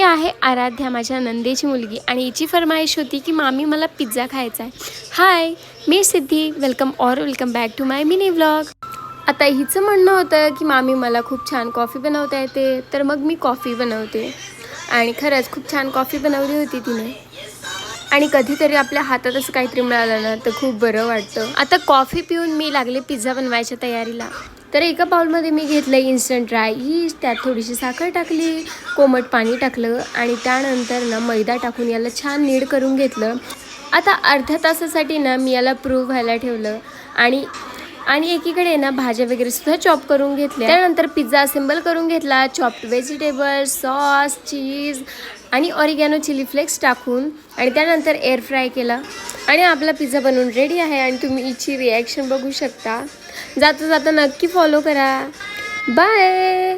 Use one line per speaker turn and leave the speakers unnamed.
आहे आराध्या, माझ्या नंदेची मुलगी, आणि हिची फरमाईश होती की मामी मला पिझ्झा खायचा आहे. हाय, मी Siddhi. Welcome back to my mini vlog. आता हिचं म्हणणं होतं की मामी मला खूप छान कॉफी बनवता येते, तर मग मी कॉफी बनवते. आणि खरंच खूप छान कॉफी बनवली होती तिने. आणि कधीतरी आपल्या हातात असं काहीतरी मिळालं ना तर खूप बरं वाटतं. आता कॉफी पिऊन मी लागले पिझ्झा बनवायच्या तयारीला. तर एका बाउलमध्ये मी घेतलं इन्स्टंट ड्राय ईस्ट, त्यात थोडीशी साखर टाकली, कोमट पाणी टाकलं आणि त्यानंतर ना मैदा टाकून याला छान नीड करून घेतलं. आता अर्ध्या तासासाठी ना मी याला प्रूव्ह व्हायला ठेवलं. आणि एकीकडे ना भाज्या वगैरे सुद्धा चॉप करून घेतल्या. त्यानंतर पिझ्झा असेंबल करून घेतला. चॉप्ड व्हेजिटेबल्स, सॉस, चीज आणि ऑरिगॅनो चिली फ्लेक्स टाकून, आणि त्यानंतर एअर फ्राय केला. आणि आपला पिझ्झा बनवून रेडी आहे. आणि तुम्ही हिची रिॲक्शन बघू शकता. जाता जाता नक्की फॉलो करा. बाय.